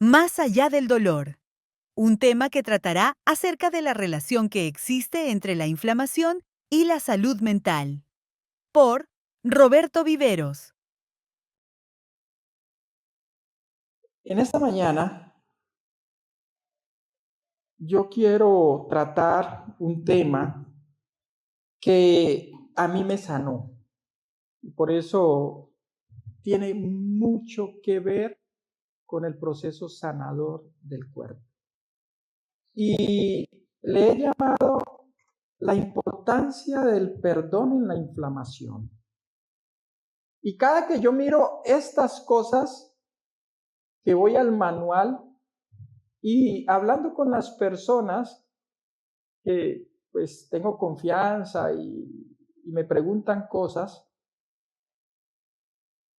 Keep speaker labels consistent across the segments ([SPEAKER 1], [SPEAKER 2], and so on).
[SPEAKER 1] Más allá del dolor, un tema que tratará acerca de la relación que existe entre la inflamación y la salud mental. Por Roberto Viveros.
[SPEAKER 2] En esta mañana yo quiero tratar un tema que a mí me sanó. Por eso tiene mucho que ver con el proceso sanador del cuerpo. Y le he llamado la importancia del perdón en la inflamación. Y cada que yo miro estas cosas, que voy al manual y hablando con las personas que pues tengo confianza y me preguntan cosas,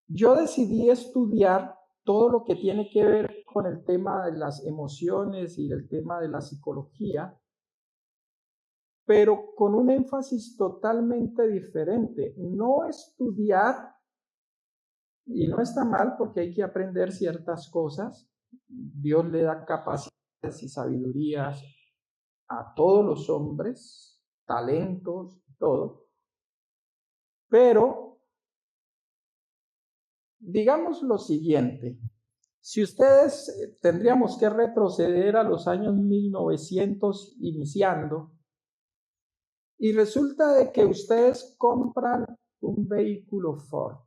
[SPEAKER 2] yo decidí estudiar todo lo que tiene que ver con el tema de las emociones y el tema de la psicología, pero con un énfasis totalmente diferente. No estudiar, y no está mal porque hay que aprender ciertas cosas. Dios le da capacidades y sabidurías a todos los hombres, talentos, todo. Pero digamos lo siguiente, si ustedes tendríamos que retroceder a los años 1900 iniciando, y resulta de que ustedes compran un vehículo Ford,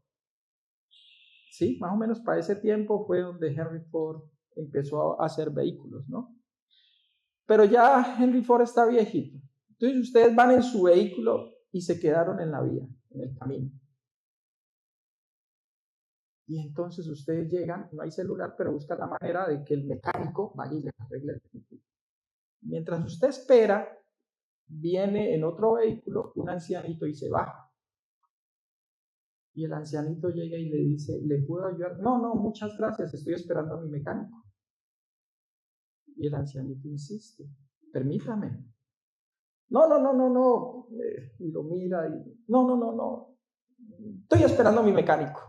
[SPEAKER 2] ¿sí? Más o menos para ese tiempo fue donde Henry Ford empezó a hacer vehículos, ¿no? Pero ya Henry Ford está viejito. Entonces ustedes van en su vehículo y se quedaron en la vía, en el camino. Y entonces ustedes llegan, no hay celular, pero buscan la manera de que el mecánico vaya y le arregle el vehículo. Mientras usted espera, viene en otro vehículo un ancianito y se baja. Y el ancianito llega y le dice, ¿le puedo ayudar? No, no, muchas gracias, estoy esperando a mi mecánico. Y el ancianito insiste, permítame. No, no, no, no, no. Y lo mira y, no, no, no, no. Estoy esperando a mi mecánico.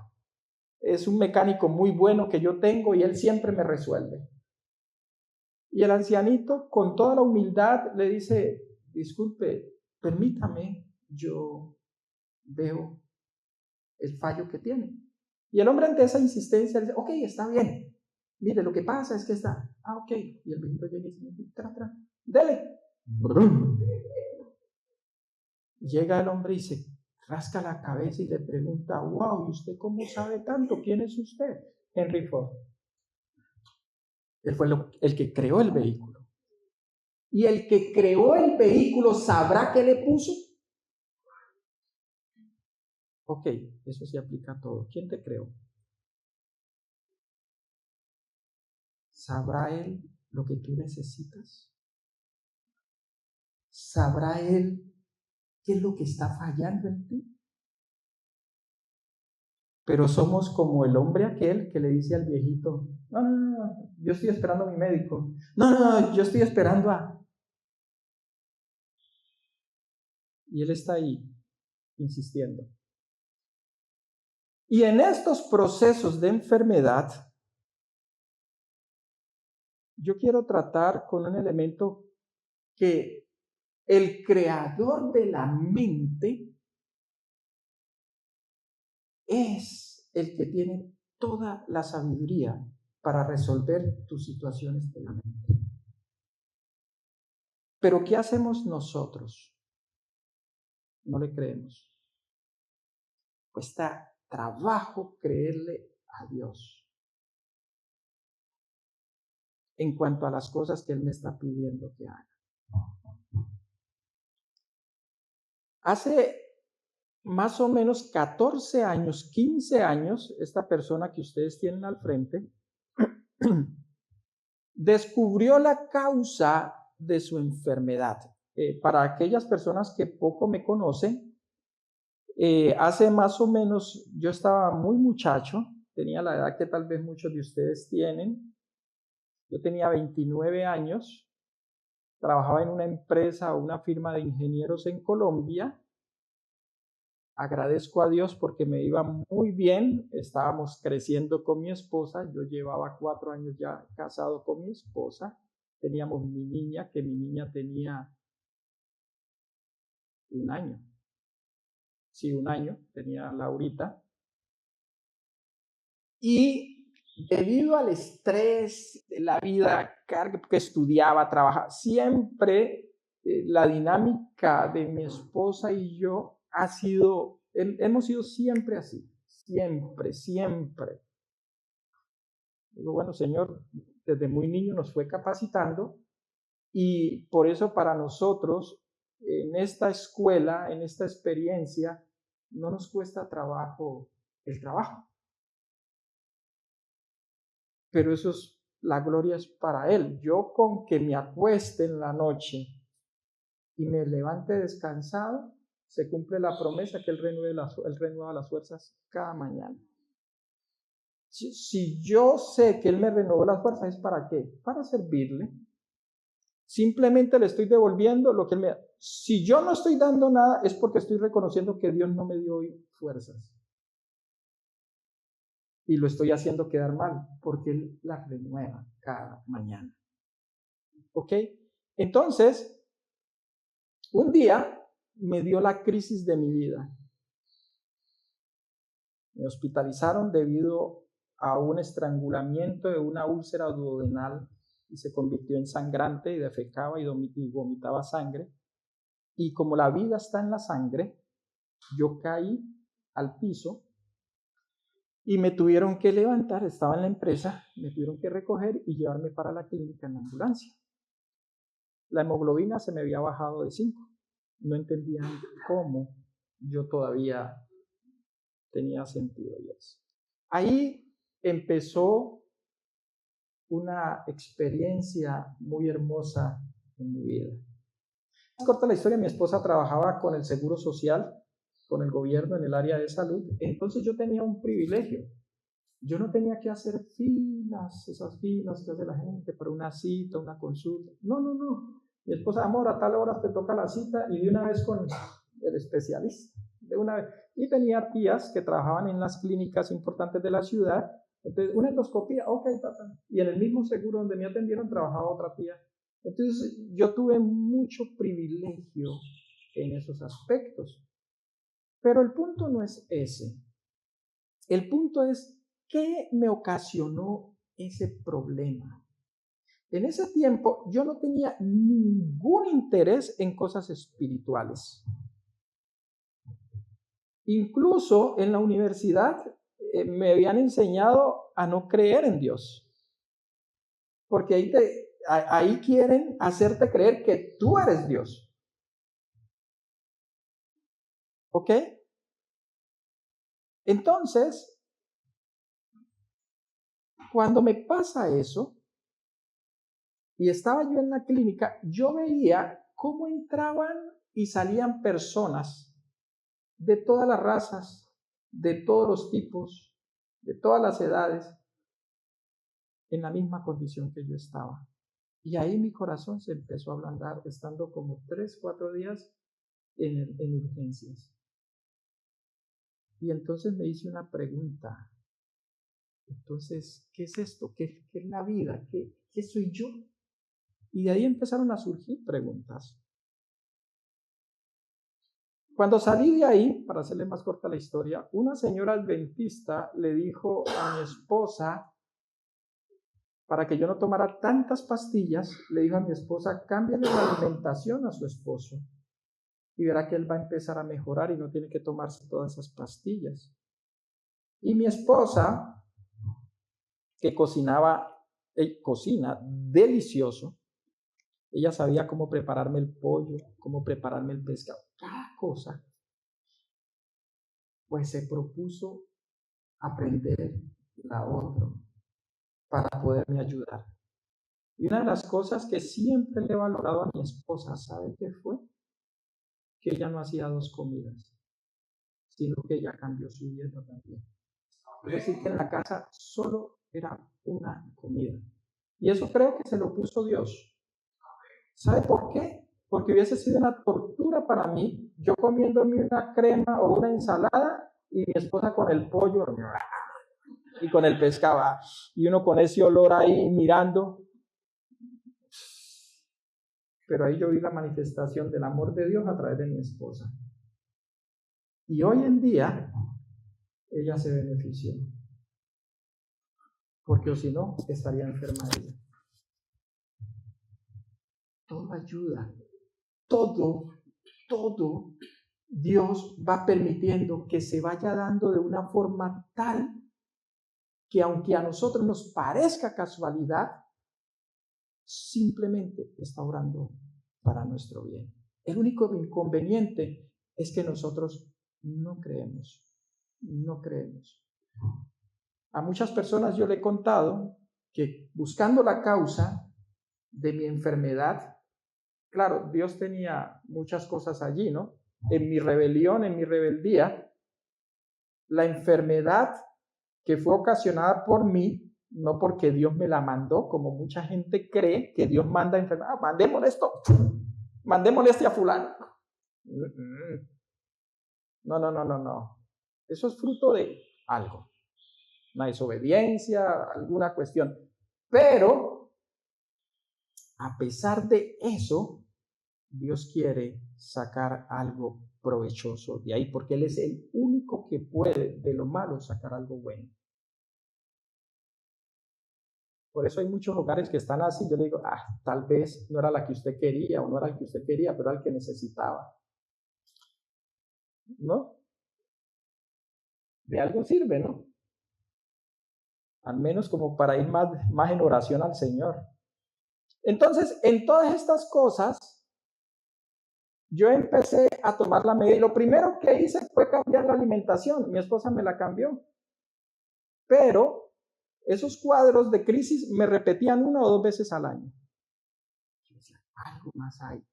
[SPEAKER 2] Es un mecánico muy bueno que yo tengo y él siempre me resuelve. Y el ancianito, con toda la humildad, le dice, disculpe, permítame, yo veo el fallo que tiene. Y el hombre ante esa insistencia dice, ok, está bien. Mire, lo que pasa es que está, ok. Y el viejito llega y dice, dele. Brum. Llega el hombre y se rasca la cabeza y le pregunta, wow, ¿y usted cómo sabe tanto? ¿Quién es usted? Henry Ford. Él fue el que creó el vehículo. Y el que creó el vehículo sabrá qué le puso. Ok, eso se aplica a todo. ¿Quién te creó? ¿Sabrá él lo que tú necesitas? ¿Sabrá él qué es lo que está fallando en ti? Pero somos como el hombre aquel que le dice al viejito, no, no, no, no, yo estoy esperando a mi médico. No, no, no, yo estoy esperando a... Y él está ahí, insistiendo. Y en estos procesos de enfermedad, yo quiero tratar con un elemento que el creador de la mente es el que tiene toda la sabiduría para resolver tus situaciones de la mente. Pero ¿qué hacemos nosotros? No le creemos. Cuesta trabajo creerle a Dios en cuanto a las cosas que Él me está pidiendo que haga. Hace más o menos 14 años, 15 años, esta persona que ustedes tienen al frente descubrió la causa de su enfermedad. Para aquellas personas que poco me conocen, hace más o menos, yo estaba muy muchacho, tenía la edad que tal vez muchos de ustedes tienen. Yo tenía 29 años, trabajaba en una empresa o una firma de ingenieros en Colombia Agradezco a Dios porque me iba muy bien, estábamos creciendo con mi esposa, yo llevaba 4 años ya casado con mi esposa, teníamos mi niña, que mi niña tenía 1 año, sí, 1 año, tenía Laurita, y debido al estrés de la vida, carga, que estudiaba, trabajaba, siempre la dinámica de mi esposa y yo ha sido, hemos sido siempre así, siempre, siempre. Digo, bueno, Señor, desde muy niño nos fue capacitando y por eso para nosotros, en esta escuela, en esta experiencia, no nos cuesta trabajo el trabajo. Pero eso es, la gloria es para Él. Yo con que me acueste en la noche y me levante descansado, se cumple la promesa que Él renueva las fuerzas cada mañana. Si yo sé que Él me renovó las fuerzas, ¿es para qué? Para servirle. Simplemente le estoy devolviendo lo que Él me da. Si yo no estoy dando nada, es porque estoy reconociendo que Dios no me dio hoy fuerzas. Y lo estoy haciendo quedar mal, porque Él las renueva cada mañana. ¿Ok? Entonces, un día me dio la crisis de mi vida. Me hospitalizaron debido a un estrangulamiento de una úlcera duodenal y se convirtió en sangrante y defecaba y vomitaba sangre. Y como la vida está en la sangre, yo caí al piso y me tuvieron que levantar, estaba en la empresa, me tuvieron que recoger y llevarme para la clínica en la ambulancia. La hemoglobina se me había bajado de 5. No entendían cómo yo todavía tenía sentido y eso. Ahí empezó una experiencia muy hermosa en mi vida. Corta la historia, mi esposa trabajaba con el Seguro Social, con el gobierno en el área de salud, entonces yo tenía un privilegio. Yo no tenía que hacer filas, esas filas que hace la gente para una cita, una consulta. No, no, no. Mi esposa, amor, a tal hora te toca la cita y de una vez con el especialista. De una vez. Y tenía tías que trabajaban en las clínicas importantes de la ciudad. Entonces, una endoscopía, ok, tata. Y en el mismo seguro donde me atendieron trabajaba otra tía. Entonces, yo tuve mucho privilegio en esos aspectos. Pero el punto no es ese. El punto es, ¿qué me ocasionó ese problema? En ese tiempo yo no tenía ningún interés en cosas espirituales. Incluso en la universidad me habían enseñado a no creer en Dios. Porque ahí quieren hacerte creer que tú eres Dios. ¿Ok? Entonces, cuando me pasa eso, y estaba yo en la clínica, yo veía cómo entraban y salían personas de todas las razas, de todos los tipos, de todas las edades, en la misma condición que yo estaba. Y ahí mi corazón se empezó a ablandar, estando como 3, 4 días en urgencias. Y entonces me hice una pregunta. Entonces, ¿qué es esto? ¿Qué es la vida? ¿Qué soy yo? Y de ahí empezaron a surgir preguntas. Cuando salí de ahí, para hacerle más corta la historia, una señora adventista le dijo a mi esposa, para que yo no tomara tantas pastillas, le dijo a mi esposa, cámbiale la alimentación a su esposo y verá que él va a empezar a mejorar y no tiene que tomarse todas esas pastillas. Y mi esposa, que cocina delicioso, ella sabía cómo prepararme el pollo, cómo prepararme el pescado, cada cosa, pues se propuso aprender la otra para poderme ayudar. Y una de las cosas que siempre le he valorado a mi esposa, ¿sabe qué fue? Que ella no hacía 2 comidas, sino que ella cambió su dieta también. Es decir, que en la casa solo era una comida. Y eso creo que se lo puso Dios. ¿Sabe por qué? porque hubiese sido una tortura para mí, yo comiéndome una crema o una ensalada y mi esposa con el pollo y con el pescado, y uno con ese olor ahí mirando. Pero ahí yo vi la manifestación del amor de Dios a través de mi esposa. Y hoy en día, ella se benefició. Porque o si no, estaría enferma ella. Todo ayuda. Todo Dios va permitiendo que se vaya dando de una forma tal que aunque a nosotros nos parezca casualidad, simplemente está obrando para nuestro bien. El único inconveniente es que nosotros no creemos. A muchas personas yo le he contado que buscando la causa de mi enfermedad, claro, Dios tenía muchas cosas allí, ¿no? En mi rebelión, en mi rebeldía, la enfermedad que fue ocasionada por mí, no porque Dios me la mandó, como mucha gente cree que Dios manda enfermedad. Mandémosle a fulano. No. Eso es fruto de algo, una desobediencia, alguna cuestión. Pero, a pesar de eso, Dios quiere sacar algo provechoso de ahí, porque Él es el único que puede de lo malo sacar algo bueno. Por eso hay muchos hogares que están así. Yo le digo, tal vez no era la que usted quería o no era el que usted quería, pero era el que necesitaba. ¿No? De algo sirve, ¿no? Al menos como para ir más en oración al Señor. Entonces, en todas estas cosas, yo empecé a tomar la medida. Y lo primero que hice fue cambiar la alimentación. Mi esposa me la cambió. Pero esos cuadros de crisis me repetían 1 o 2 veces al año. Yo decía, algo más hay.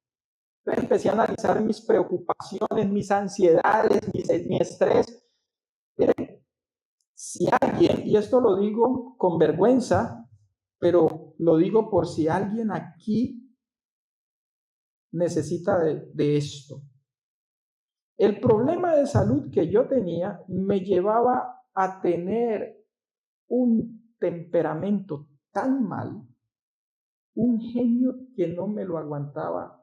[SPEAKER 2] Entonces empecé a analizar mis preocupaciones, mis ansiedades, mi estrés. Miren, si alguien, y esto lo digo con vergüenza, pero lo digo por si alguien aquí necesita de esto. El problema de salud que yo tenía me llevaba a tener un temperamento tan mal, un genio que no me lo aguantaba.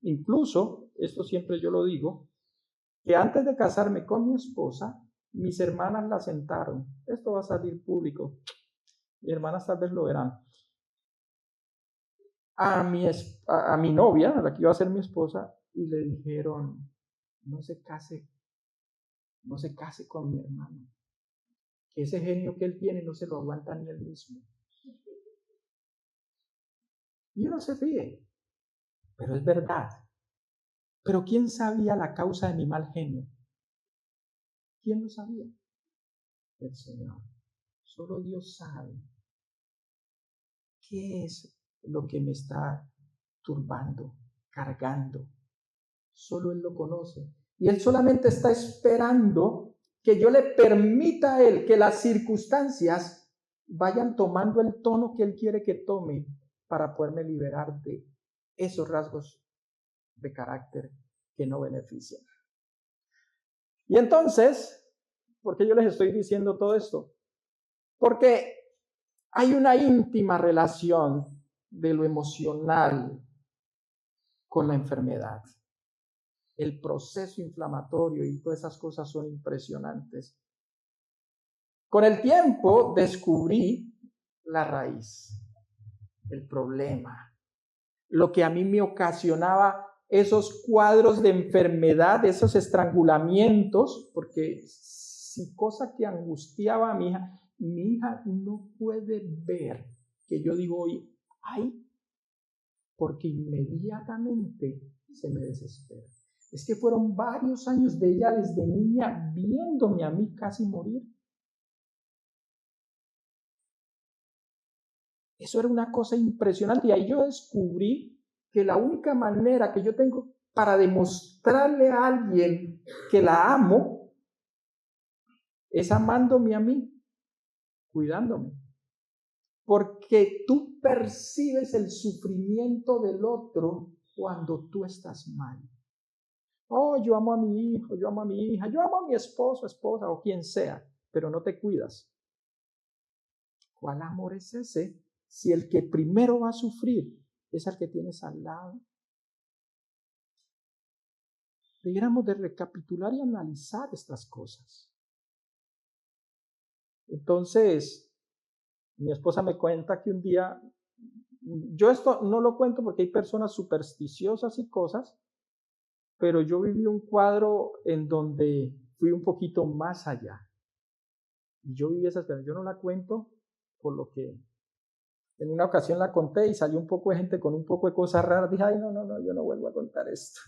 [SPEAKER 2] Incluso, esto siempre yo lo digo, que antes de casarme con mi esposa, mis hermanas la sentaron. Esto va a salir público. Mis hermanas tal vez lo verán. A mi novia, a la que iba a ser mi esposa, y le dijeron, no se case con mi hermano. Que ese genio que él tiene no se lo aguanta ni él mismo. Y uno se ríe, pero es verdad. Pero ¿quién sabía la causa de mi mal genio? ¿Quién lo sabía? El Señor. Solo Dios sabe qué es lo que me está turbando, cargando. Solo Él lo conoce. Y Él solamente está esperando que yo le permita a Él que las circunstancias vayan tomando el tono que Él quiere que tome para poderme liberar de esos rasgos de carácter que no benefician. Y entonces, ¿por qué yo les estoy diciendo todo esto? Porque hay una íntima relación de lo emocional con la enfermedad. El proceso inflamatorio y todas esas cosas son impresionantes. Con el tiempo descubrí la raíz, el problema, lo que a mí me ocasionaba esos cuadros de enfermedad, esos estrangulamientos, porque si cosa que angustiaba a mi hija no puede ver que yo digo hoy, ay, porque inmediatamente se me desespera. Es que fueron varios años de ella desde niña viéndome a mí casi morir. Eso era una cosa impresionante y ahí yo descubrí que la única manera que yo tengo para demostrarle a alguien que la amo es amándome a mí, cuidándome. Porque tú percibes el sufrimiento del otro cuando tú estás mal. Oh, yo amo a mi hijo, yo amo a mi hija, yo amo a mi esposo, esposa o quien sea, pero no te cuidas. ¿Cuál amor es ese? Si el que primero va a sufrir es el que tienes al lado. Deberíamos de recapitular y analizar estas cosas. Entonces, mi esposa me cuenta que un día, yo esto no lo cuento porque hay personas supersticiosas y cosas, pero yo viví un cuadro en donde fui un poquito más allá. Y yo viví esa experiencia. Yo no la cuento por lo que en una ocasión la conté y salió un poco de gente con un poco de cosas raras. Dije, ay, no, yo no vuelvo a contar esto.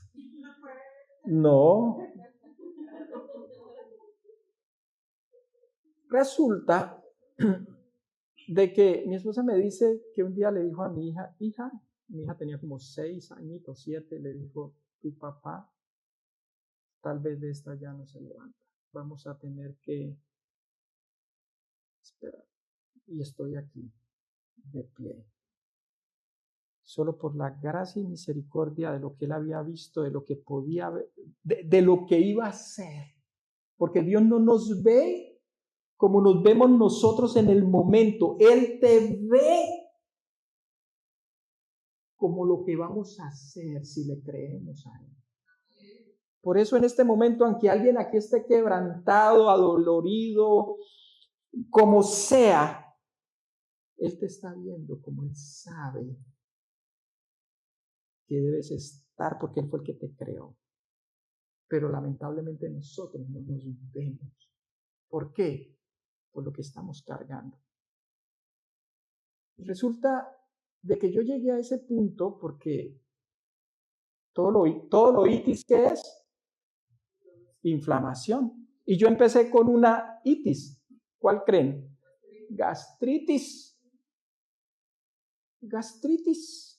[SPEAKER 2] No. Resulta de que mi esposa me dice que un día le dijo a mi hija, mi hija tenía como 6 añitos, 7, le dijo, tu papá tal vez de esta ya no se levanta. Vamos a tener que esperar. Y estoy aquí, de pie. Solo por la gracia y misericordia de lo que él había visto, de lo que podía ver, de lo que iba a ser. Porque Dios no nos ve como nos vemos nosotros en el momento. Él te ve como lo que vamos a hacer si le creemos a Él. Por eso en este momento, aunque alguien aquí esté quebrantado, adolorido, como sea, Él te está viendo como Él sabe que debes estar porque Él fue el que te creó. Pero lamentablemente nosotros no nos vemos. ¿Por qué? Por lo que estamos cargando. Resulta de que yo llegué a ese punto porque todo lo itis que es inflamación. Y yo empecé con una itis. ¿Cuál creen? Gastritis. Gastritis.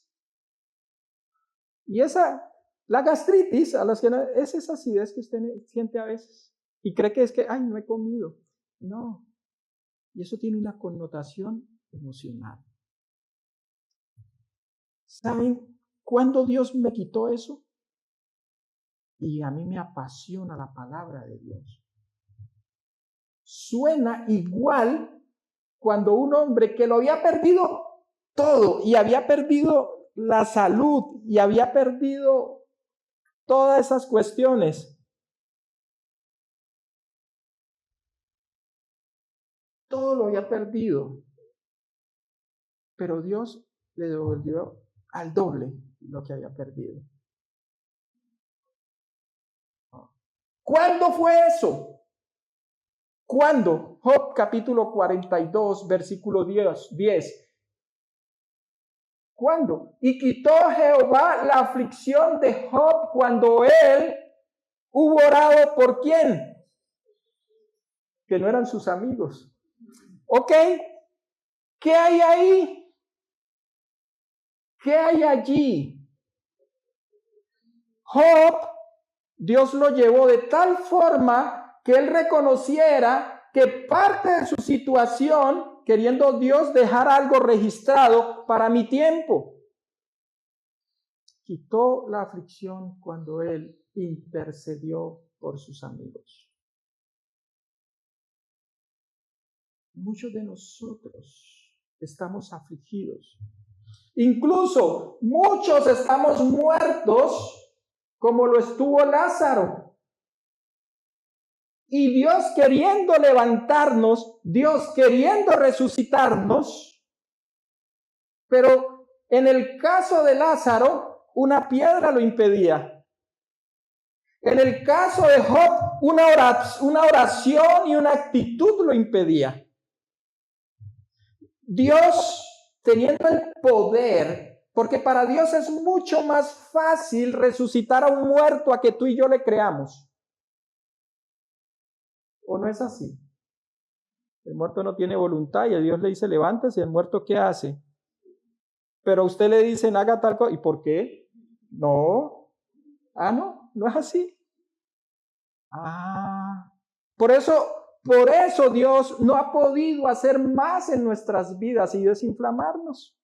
[SPEAKER 2] Y la gastritis, a las que no, es esa acidez que usted siente a veces. Y cree que es que, ay, no he comido. No. Y eso tiene una connotación emocional. ¿Saben cuándo Dios me quitó eso? Y a mí me apasiona la palabra de Dios. Suena igual cuando un hombre que lo había perdido todo y había perdido la salud y había perdido todas esas cuestiones. Todo lo había perdido. Pero Dios le devolvió al doble lo que había perdido. ¿Cuándo fue eso? ¿Cuándo? Job capítulo 42, versículo 10. ¿Cuándo? Y quitó Jehová la aflicción de Job cuando él hubo orado por ¿quién? Que no eran sus amigos. ¿Ok? ¿Qué hay ahí? ¿Qué hay allí? Job, Dios lo llevó de tal forma que él reconociera que parte de su situación, queriendo Dios dejar algo registrado para mi tiempo. Quitó la aflicción cuando él intercedió por sus amigos. Muchos de nosotros estamos afligidos. Incluso muchos estamos muertos como lo estuvo Lázaro. Y Dios queriendo levantarnos, Dios queriendo resucitarnos, pero en el caso de Lázaro, una piedra lo impedía. En el caso de Job, una oración y una actitud lo impedía. Dios, teniendo el poder, porque para Dios es mucho más fácil resucitar a un muerto a que tú y yo le creamos. ¿O no es así? El muerto no tiene voluntad y a Dios le dice levántese, el muerto ¿qué hace? Pero a usted le dicen haga tal cosa. ¿Y por qué? No. No es así. Por eso Dios no ha podido hacer más en nuestras vidas y desinflamarnos.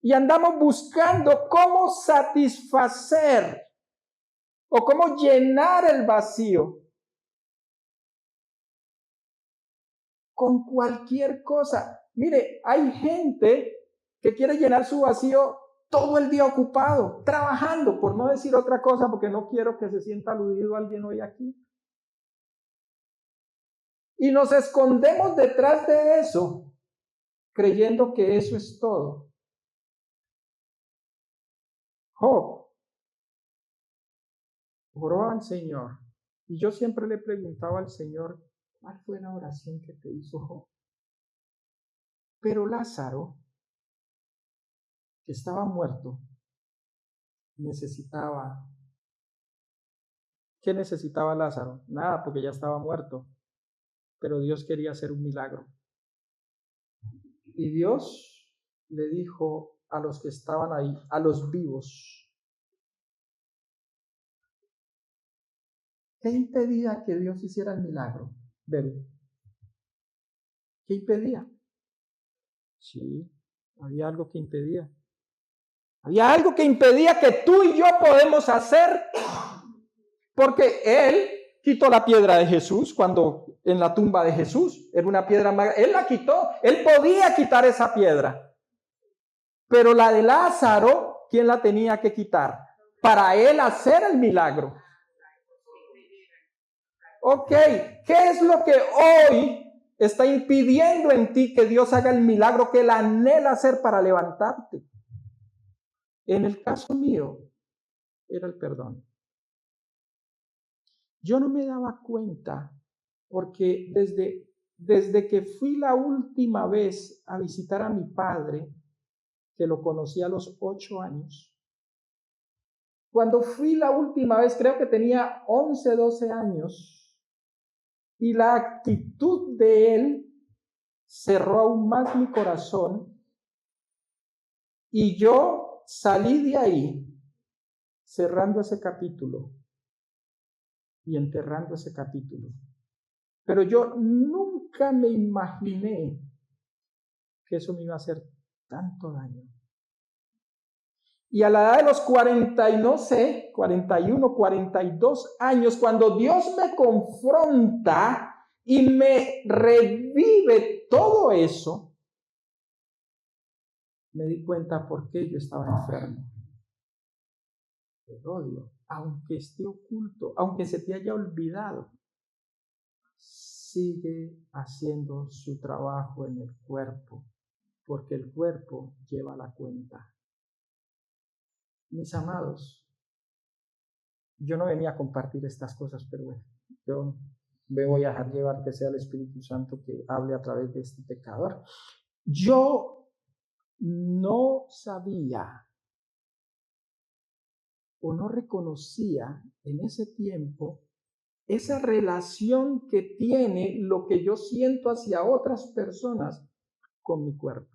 [SPEAKER 2] Y andamos buscando cómo satisfacer o cómo llenar el vacío con cualquier cosa. Mire, hay gente que quiere llenar su vacío todo el día ocupado, trabajando, por no decir otra cosa, porque no quiero que se sienta aludido alguien hoy aquí. Y nos escondemos detrás de eso, creyendo que eso es todo. Job oró al Señor. Y yo siempre le preguntaba al Señor, ¿cuál fue la oración que te hizo Job? Pero Lázaro, que estaba muerto, necesitaba. ¿Qué necesitaba Lázaro? Nada, porque ya estaba muerto. Pero Dios quería hacer un milagro. Y Dios le dijo a los que estaban ahí, a los vivos, ¿qué impedía que Dios hiciera el milagro? ¿Qué impedía? Sí, había algo que impedía. Había algo que impedía que tú y yo podemos hacer, porque Él quitó la piedra de Jesús cuando en la tumba de Jesús era una piedra más. Él la quitó, Él podía quitar esa piedra. Pero la de Lázaro, ¿quién la tenía que quitar? Para Él hacer el milagro. Ok, ¿qué es lo que hoy está impidiendo en ti que Dios haga el milagro que Él anhela hacer para levantarte? En el caso mío, era el perdón. Yo no me daba cuenta porque desde que fui la última vez a visitar a mi padre, que lo conocí a los 8 años, cuando fui la última vez, creo que tenía 11, 12 años, y la actitud de él cerró aún más mi corazón, y yo salí de ahí cerrando ese capítulo y enterrando ese capítulo. Pero yo nunca me imaginé que eso me iba a hacer tanto daño. Y a la edad de los 40 y no sé, 41, 42 años, cuando Dios me confronta y me revive todo eso, me di cuenta por qué yo estaba enfermo. El odio, aunque esté oculto, aunque se te haya olvidado, sigue haciendo su trabajo en el cuerpo, porque el cuerpo lleva la cuenta. Mis amados, yo no venía a compartir estas cosas, pero bueno, yo me voy a dejar llevar que sea el Espíritu Santo que hable a través de este pecador. Yo no sabía o no reconocía en ese tiempo esa relación que tiene lo que yo siento hacia otras personas con mi cuerpo.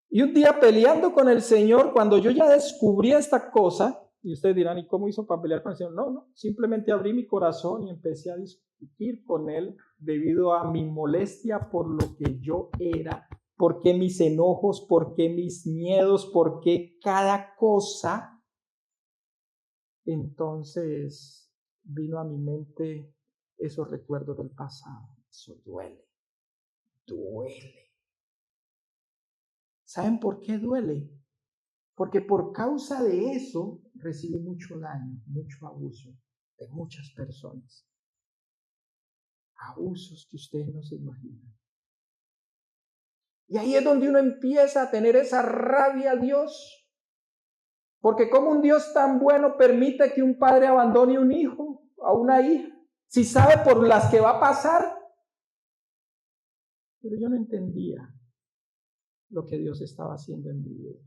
[SPEAKER 2] Y un día peleando con el Señor, cuando yo ya descubrí esta cosa, y ustedes dirán, ¿y cómo hizo para pelear con el Señor? No, simplemente abrí mi corazón y empecé a discutir con Él debido a mi molestia por lo que yo era, por qué mis enojos, por qué mis miedos, por qué cada cosa. Entonces vino a mi mente esos recuerdos del pasado. Eso duele, duele. ¿Saben por qué duele? Porque por causa de eso recibí mucho daño, mucho abuso de muchas personas. Abusos que ustedes no se imaginan. Y ahí es donde uno empieza a tener esa rabia a Dios. Porque como un Dios tan bueno permite que un padre abandone a un hijo, a una hija, si sabe por las que va a pasar. Pero yo no entendía lo que Dios estaba haciendo en mi vida.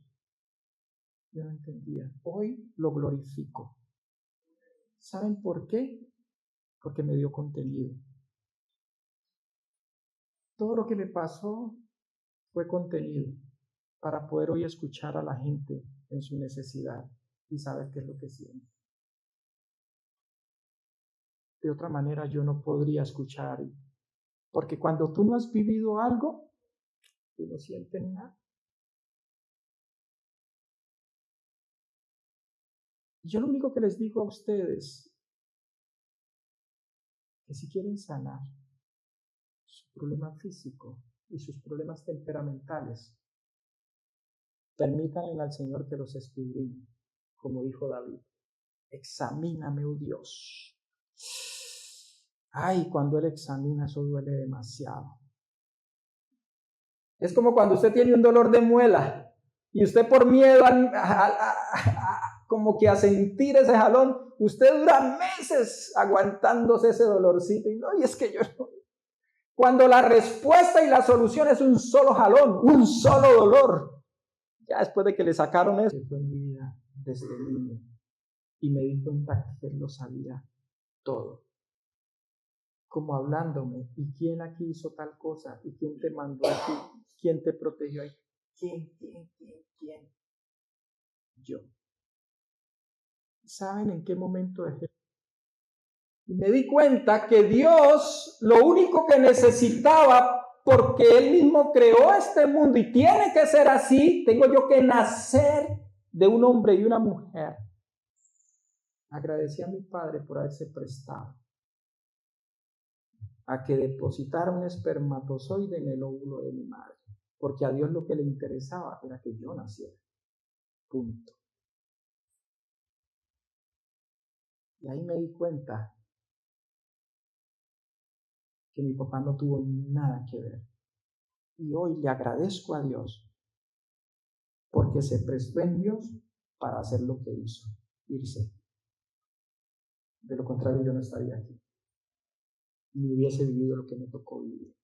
[SPEAKER 2] Yo no entendía. Hoy lo glorifico. ¿Saben por qué? Porque me dio contenido. Todo lo que me pasó fue contenido para poder hoy escuchar a la gente en su necesidad y saber qué es lo que siente. De otra manera yo no podría escuchar, porque cuando tú no has vivido algo, tú no sientes nada. Yo lo único que les digo a ustedes, que si quieren sanar su problema físico y sus problemas temperamentales, permítanle al Señor que los escudriñe, como dijo David. Examíname, oh Dios. Ay, cuando Él examina, eso duele demasiado. Es como cuando usted tiene un dolor de muela y usted por miedo como que a sentir ese jalón, usted dura meses aguantándose ese dolorcito. Y es que yo no. Cuando la respuesta y la solución es un solo jalón, un solo dolor. Ya después de que le sacaron eso, fue en mi vida desde niño. Y me di cuenta que Él lo sabía todo. Como hablándome, ¿y quién aquí hizo tal cosa? ¿Y quién te mandó aquí? ¿Quién te protegió ahí? ¿Quién? Yo. ¿Saben en qué momento dejé? Y me di cuenta que Dios lo único que necesitaba, porque Él mismo creó este mundo y tiene que ser así, tengo yo que nacer de un hombre y una mujer. Agradecí a mi padre por haberse prestado a que depositara un espermatozoide en el óvulo de mi madre, porque a Dios lo que le interesaba era que yo naciera. Punto. Y ahí me di cuenta que mi papá no tuvo nada que ver. Y hoy le agradezco a Dios porque se prestó en Dios para hacer lo que hizo, irse. De lo contrario, yo no estaría aquí, ni hubiese vivido lo que me tocó vivir.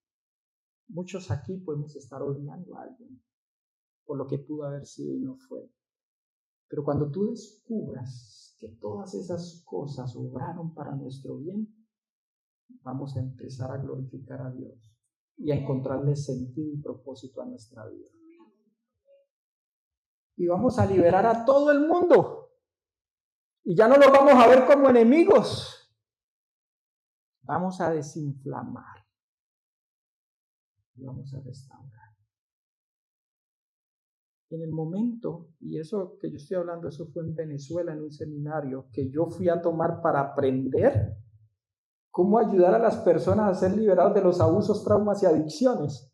[SPEAKER 2] Muchos aquí podemos estar odiando a alguien por lo que pudo haber sido y no fue. Pero cuando tú descubras que todas esas cosas obraron para nuestro bien, vamos a empezar a glorificar a Dios y a encontrarle sentido y propósito a nuestra vida. Y vamos a liberar a todo el mundo. Y ya no los vamos a ver como enemigos. Vamos a desinflamar. Y vamos a restaurar. En el momento, y eso que yo estoy hablando, eso fue en Venezuela, en un seminario que yo fui a tomar para aprender cómo ayudar a las personas a ser liberados de los abusos, traumas y adicciones.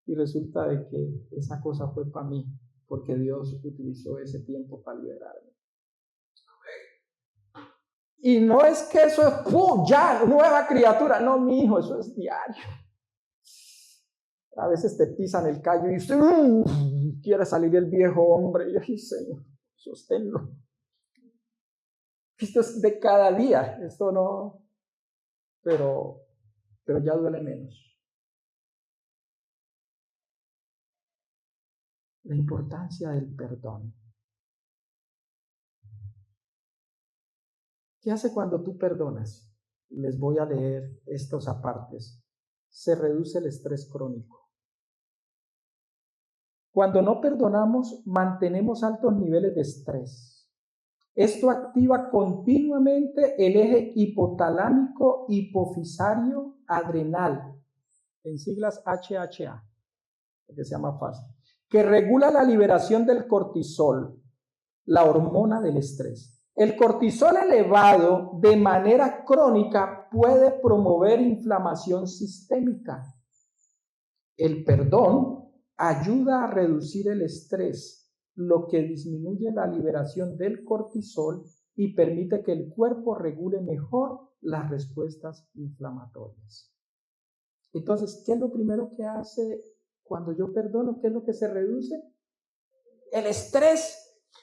[SPEAKER 2] Y resulta de que esa cosa fue para mí, porque Dios utilizó ese tiempo para liberarme. Y no es que eso es, ¡pum!, ya, nueva criatura. No, mi hijo, eso es diario. A veces te pisan el callo y usted quiere salir el viejo hombre. Y ay, Señor, sosténlo. Esto es de cada día, esto no, pero ya duele menos. La importancia del perdón. ¿Qué hace cuando tú perdonas? Les voy a leer estos apartes. Se reduce el estrés crónico. Cuando no perdonamos, mantenemos altos niveles de estrés. Esto activa continuamente el eje hipotalámico hipofisario adrenal, en siglas HHA, que se llama fácil, que regula la liberación del cortisol, la hormona del estrés. El cortisol elevado de manera crónica puede promover inflamación sistémica. El perdón ayuda a reducir el estrés, lo que disminuye la liberación del cortisol y permite que el cuerpo regule mejor las respuestas inflamatorias. Entonces, ¿qué es lo primero que hace cuando yo perdono? ¿Qué es lo que se reduce? El estrés.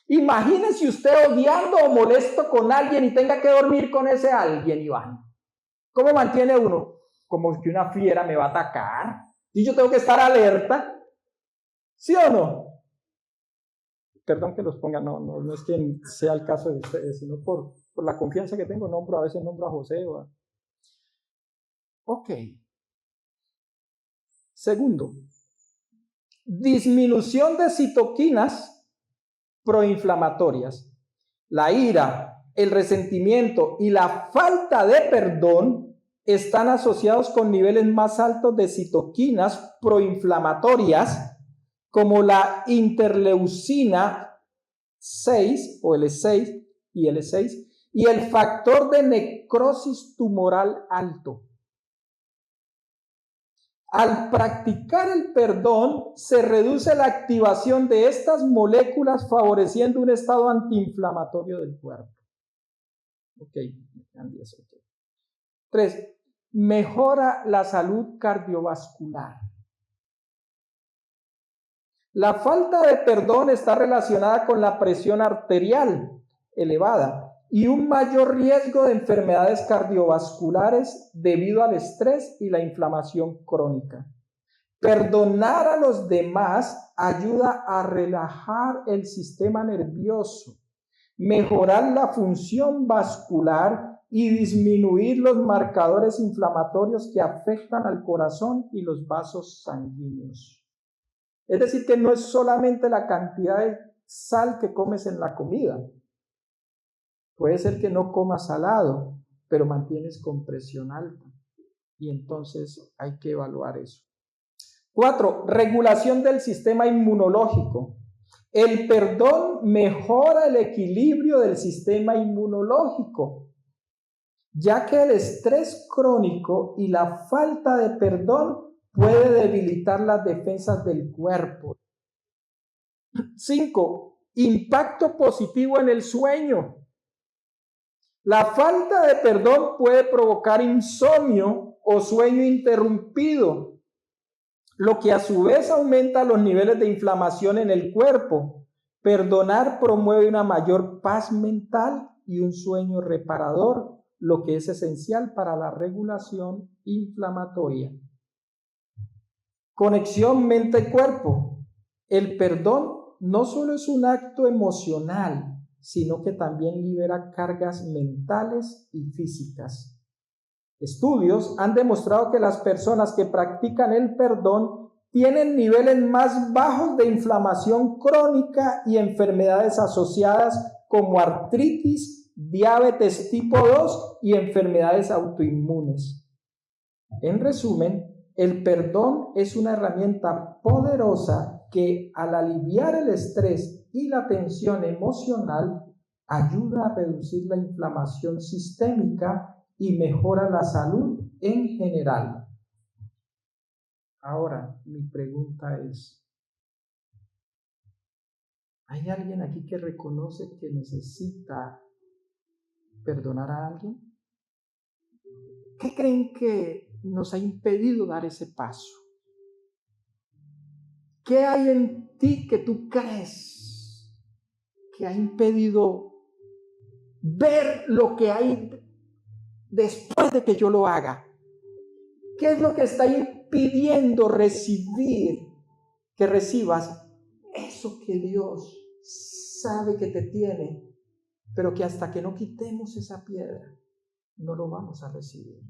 [SPEAKER 2] Imagínese usted odiando o molesto con alguien y tenga que dormir con ese alguien, Iván. ¿Cómo mantiene uno? Como que una fiera me va a atacar. Y yo tengo que estar alerta. ¿Sí o no? Perdón que los ponga, no es que sea el caso de ustedes, sino por la confianza que tengo, a veces nombro a José. Ok. Segundo, disminución de citoquinas proinflamatorias. La ira, el resentimiento y la falta de perdón están asociados con niveles más altos de citoquinas proinflamatorias, como la interleucina 6 o L6 y L6, y el factor de necrosis tumoral alto. Al practicar el perdón, se reduce la activación de estas moléculas, favoreciendo un estado antiinflamatorio del cuerpo. Ok, 3. Mejora la salud cardiovascular. La falta de perdón está relacionada con la presión arterial elevada y un mayor riesgo de enfermedades cardiovasculares debido al estrés y la inflamación crónica. Perdonar a los demás ayuda a relajar el sistema nervioso, mejorar la función vascular y disminuir los marcadores inflamatorios que afectan al corazón y los vasos sanguíneos. Es decir, que no es solamente la cantidad de sal que comes en la comida. Puede ser que no comas salado, pero mantienes con presión alta. Y entonces hay que evaluar eso. 4. Regulación del sistema inmunológico. El perdón mejora el equilibrio del sistema inmunológico, ya que el estrés crónico y la falta de perdón puede debilitar las defensas del cuerpo. 5. Impacto positivo en el sueño. La falta de perdón puede provocar insomnio o sueño interrumpido, lo que a su vez aumenta los niveles de inflamación en el cuerpo. Perdonar promueve una mayor paz mental y un sueño reparador, lo que es esencial para la regulación inflamatoria. Conexión mente-cuerpo. El perdón no solo es un acto emocional, sino que también libera cargas mentales y físicas. Estudios han demostrado que las personas que practican el perdón tienen niveles más bajos de inflamación crónica y enfermedades asociadas como artritis, diabetes tipo 2 y enfermedades autoinmunes. En resumen, el perdón es una herramienta poderosa que, al aliviar el estrés y la tensión emocional, ayuda a reducir la inflamación sistémica y mejora la salud en general. Ahora, mi pregunta es, ¿hay alguien aquí que reconoce que necesita perdonar a alguien? ¿Qué creen que nos ha impedido dar ese paso? ¿Qué hay en ti que tú crees que ha impedido ver lo que hay después de que yo lo haga? ¿Qué es lo que está impidiendo que recibas eso que Dios sabe que te tiene, pero que hasta que no quitemos esa piedra, no lo vamos a recibir?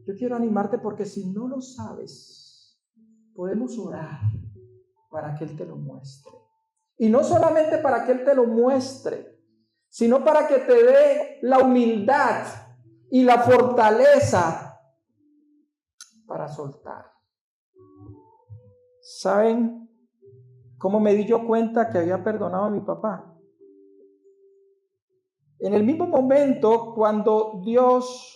[SPEAKER 2] Yo quiero animarte porque si no lo sabes, podemos orar para que Él te lo muestre. Y no solamente para que Él te lo muestre, sino para que te dé la humildad y la fortaleza para soltar. ¿Saben cómo me di yo cuenta que había perdonado a mi papá? En el mismo momento, cuando Dios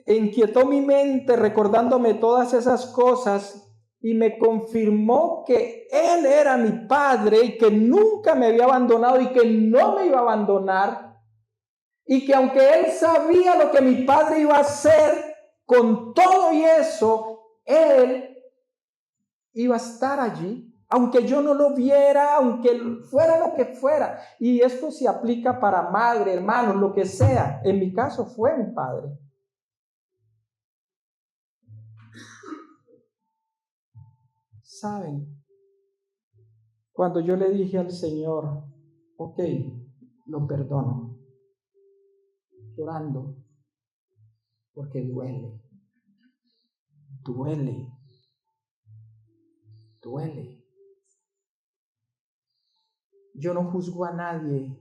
[SPEAKER 2] inquietó mi mente recordándome todas esas cosas y me confirmó que Él era mi padre y que nunca me había abandonado y que no me iba a abandonar, y que aunque Él sabía lo que mi padre iba a hacer, con todo y eso, Él iba a estar allí, aunque yo no lo viera, aunque fuera lo que fuera. Y esto se aplica para madre, hermanos, lo que sea. En mi caso fue mi padre. ¿Saben? Cuando yo le dije al Señor, ok, lo perdono, llorando, porque duele, duele. Yo no juzgo a nadie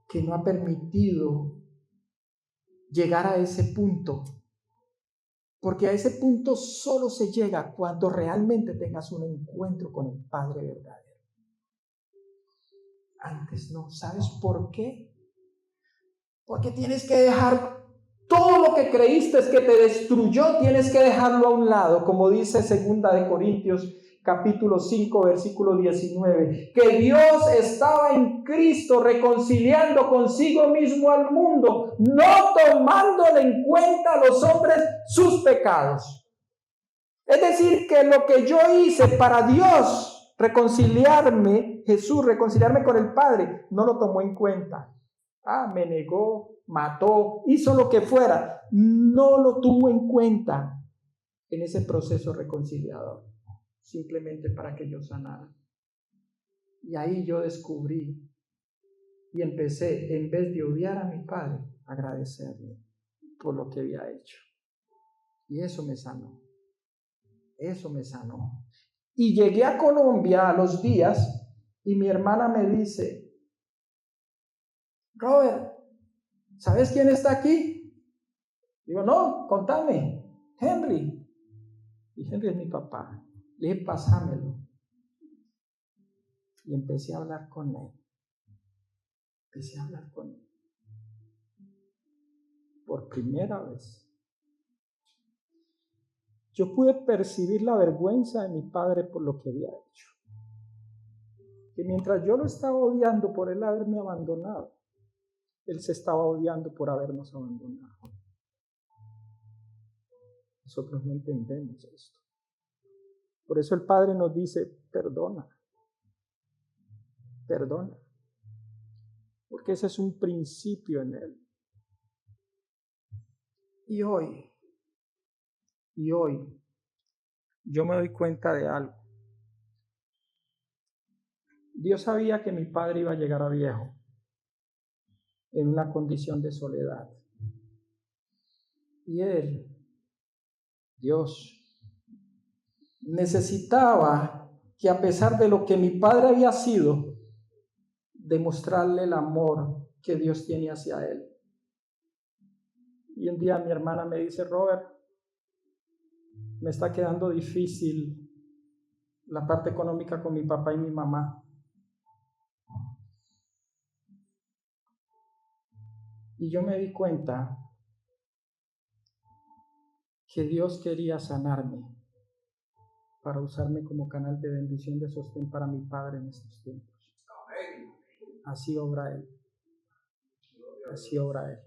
[SPEAKER 2] que no ha permitido llegar a ese punto Porque a ese punto solo se llega cuando realmente tengas un encuentro con el Padre verdadero. Antes no. ¿Sabes por qué? Porque tienes que dejar todo lo que creíste que te destruyó, tienes que dejarlo a un lado, como dice 2 Corintios capítulo 5, versículo 19, que Dios estaba en Cristo reconciliando consigo mismo al mundo, no tomándole en cuenta a los hombres sus pecados. Es decir, que lo que yo hice para Dios, reconciliarme, Jesús, reconciliarme con el Padre, no lo tomó en cuenta. Me negó, mató, hizo lo que fuera, no lo tuvo en cuenta en ese proceso reconciliador, simplemente para que yo sanara. Y ahí yo descubrí y empecé, en vez de odiar a mi padre, agradecerle por lo que había hecho. Y eso me sanó. Eso me sanó. Y llegué a Colombia a los días y mi hermana me dice, Robert, ¿sabes quién está aquí? Digo, no, contame, Henry. Y Henry es mi papá. Le dije, pásamelo. Y empecé a hablar con él. Por primera vez. Yo pude percibir la vergüenza de mi padre por lo que había hecho. Que mientras yo lo estaba odiando por él haberme abandonado, él se estaba odiando por habernos abandonado. Nosotros no entendemos esto. Por eso el Padre nos dice, perdona. Perdona. Porque ese es un principio en él. Y hoy, yo me doy cuenta de algo. Dios sabía que mi padre iba a llegar a viejo en una condición de soledad. Y él, Dios, necesitaba que a pesar de lo que mi padre había sido, demostrarle el amor que Dios tiene hacia él. Y un día mi hermana me dice, Robert, me está quedando difícil la parte económica con mi papá y mi mamá. Y yo me di cuenta que Dios quería sanarme para usarme como canal de bendición, de sostén para mi padre en estos tiempos. Así obra Él. Así obra Él.